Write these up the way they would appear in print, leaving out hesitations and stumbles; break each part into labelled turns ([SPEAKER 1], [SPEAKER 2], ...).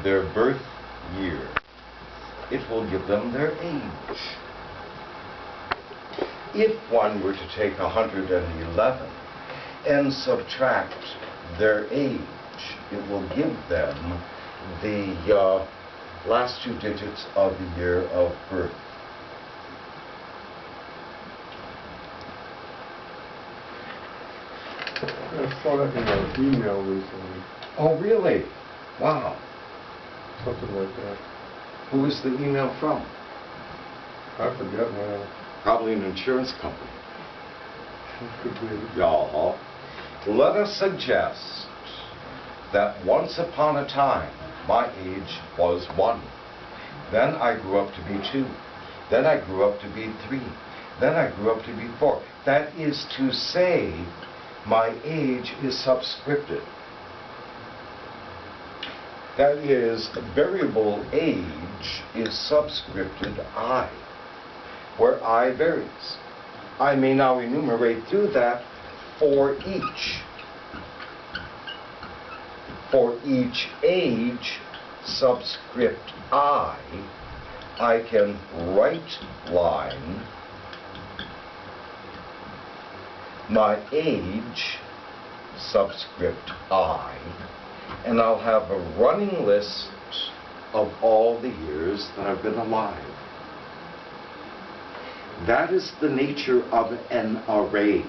[SPEAKER 1] their birth year. It will give them their age. If one were to take 111 and subtract their age, it will give them the last two digits of the year of birth.
[SPEAKER 2] I saw that in an email recently.
[SPEAKER 1] Oh, really? Wow.
[SPEAKER 2] Something like that.
[SPEAKER 1] Who was the email from?
[SPEAKER 2] I forget now.
[SPEAKER 1] Probably an insurance company.
[SPEAKER 2] Could be.
[SPEAKER 1] Yeah. Let us suggest that once upon a time, my age was 1. Then I grew up to be 2. Then I grew up to be 3. Then I grew up to be 4. That is to say, my age is subscripted. That is, variable age is subscripted I, where I varies. I may now enumerate through that for each. For each age, subscript I can right line my age, subscript I, and I'll have a running list of all the years that I've been alive. That is the nature of an array.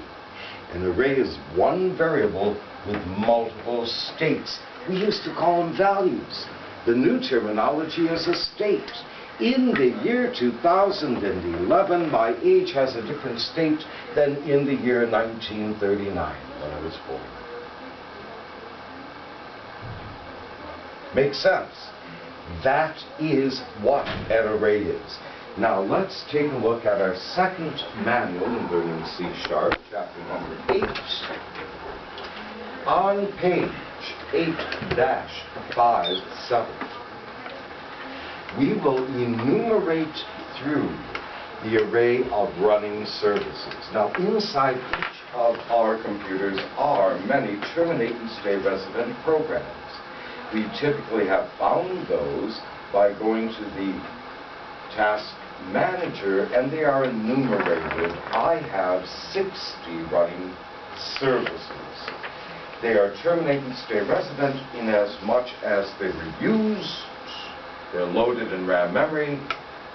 [SPEAKER 1] An array is one variable with multiple states. We used to call them values. The new terminology is a state. In the year 2011, my age has a different state than in the year 1939, when I was born. Makes sense? That is what an array is. Now let's take a look at our second manual in learning C#, chapter number 8. On page 8-57, we will enumerate through the array of running services. Now inside each of our computers are many terminate and stay resident programs. We typically have found those by going to the task manager, and they are enumerated. I have 60 running services. They are terminate and stay resident in as much as they were used, they're loaded in RAM memory,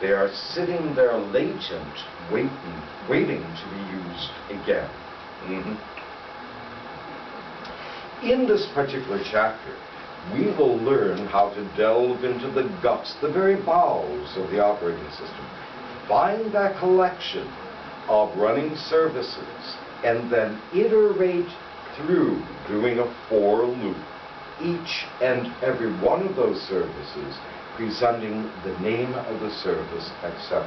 [SPEAKER 1] they are sitting there latent, waiting to be used again. In this particular chapter, we will learn how to delve into the guts, the very bowels of the operating system, find that collection of running services, and then iterate through doing a for loop, each and every one of those services presenting the name of the service, etc.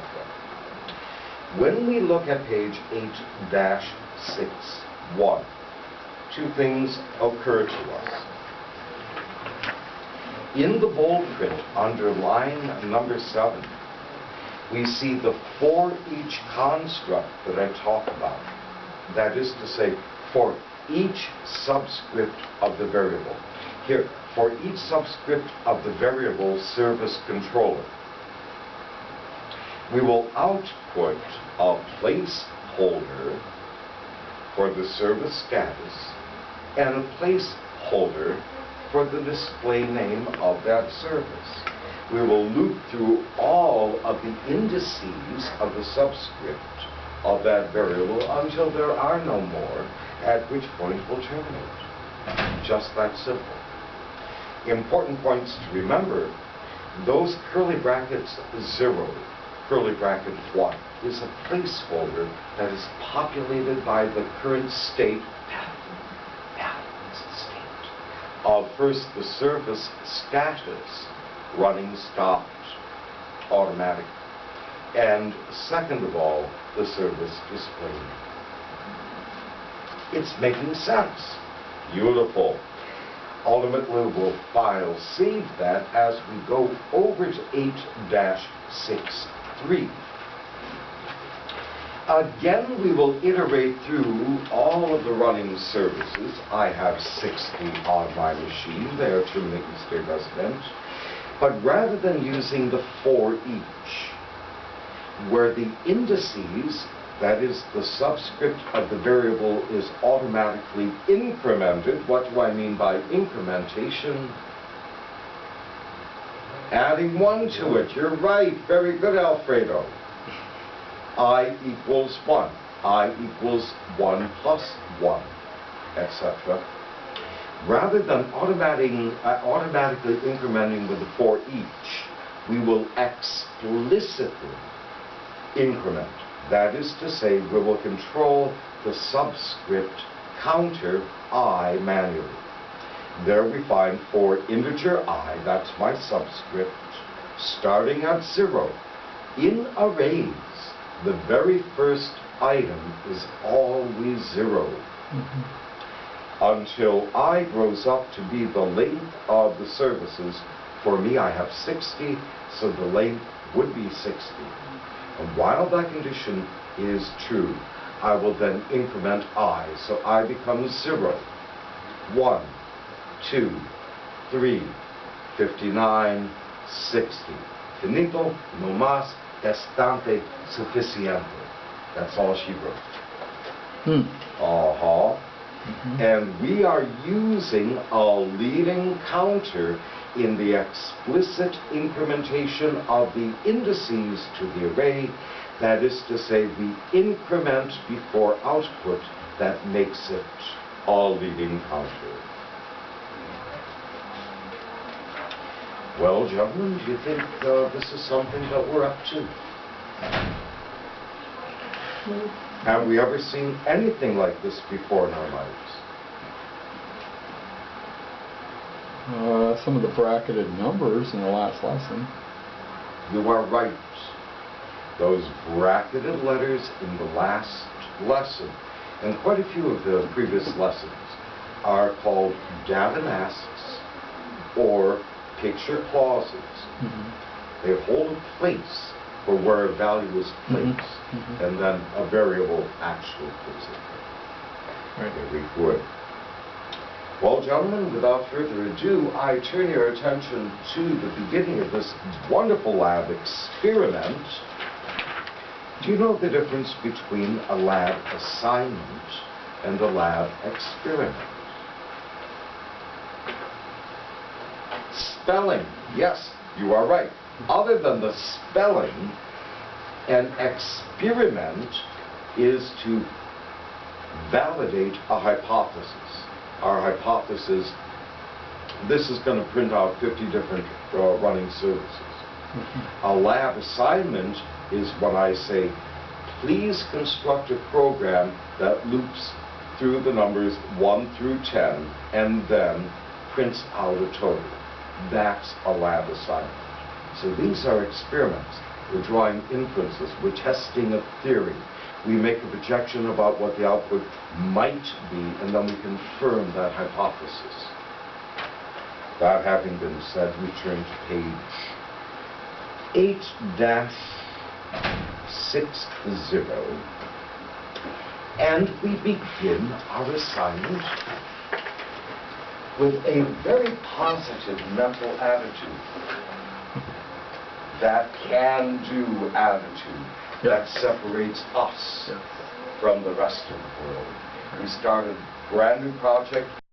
[SPEAKER 1] When we look at page 8-6.1, two things occur to us. In the bold print under line number 7, we see the for each construct that I talk about. That is to say, for each subscript of the variable. Here, for each subscript of the variable service controller, we will output a placeholder for the service status and a placeholder for the display name of that service. We will loop through all of the indices of the subscript of that variable until there are no more, at which point we'll terminate. Just that simple. Important points to remember: those curly brackets 0, curly bracket 1, is a placeholder that is populated by the current state, of first the service status, running stopped, automatic, and second of all, the service display. It's making sense. Beautiful. Ultimately, we'll file save that as we go over to 8-6.3. Again, we will iterate through all of the running services. I have 60 on my machine. They are terminate and stay resident. But rather than using the for each, where the indices, that is, the subscript of the variable, is automatically incremented. What do I mean by incrementation? Adding 1 to it. You're right. Very good, Alfredo. I equals 1. I equals 1 plus 1, etc. Rather than automatically incrementing with the for each, we will explicitly increment. That is to say, we will control the subscript counter I manually. There we find for integer I, that's my subscript, starting at 0. In arrays, the very first item is always 0. Until I grows up to be the length of the services. For me, I have 60, so the length would be 60. And while that condition is true, I will then increment I, so I becomes 0, 1, 2, 3, 59, 60. Finito, no más, estante, suficiente. That's all she wrote. And we are using a leading counter in the explicit incrementation of the indices to the array. That is to say, we increment before output that makes it a leading counter. Well, gentlemen, do you think this is something that we're up to? Have we ever seen anything like this before in our lives?
[SPEAKER 3] Some of the bracketed numbers in the last lesson.
[SPEAKER 1] You are right. Those bracketed letters in the last lesson, and quite a few of the previous lessons, are called Gavin asks or picture clauses. They hold a place for where a value is placed, and then a variable actually puts it there. Very good. Well, gentlemen, without further ado, I turn your attention to the beginning of this wonderful lab experiment. Do you know the difference between a lab assignment and a lab experiment? Spelling. Yes, you are right. Other than the spelling, an experiment is to validate a hypothesis. Our hypothesis, this is going to print out 50 different running services. A lab assignment is when I say, please construct a program that loops through the numbers 1 through 10 and then prints out a total. That's a lab assignment. So these are experiments. We're drawing inferences. We're testing a theory. We make a projection about what the output might be, and then we confirm that hypothesis. That having been said, we turn to page 8-60, and we begin our assignment with a very positive mental attitude. That can-do attitude that separates us from the rest of the world. We started a brand new project.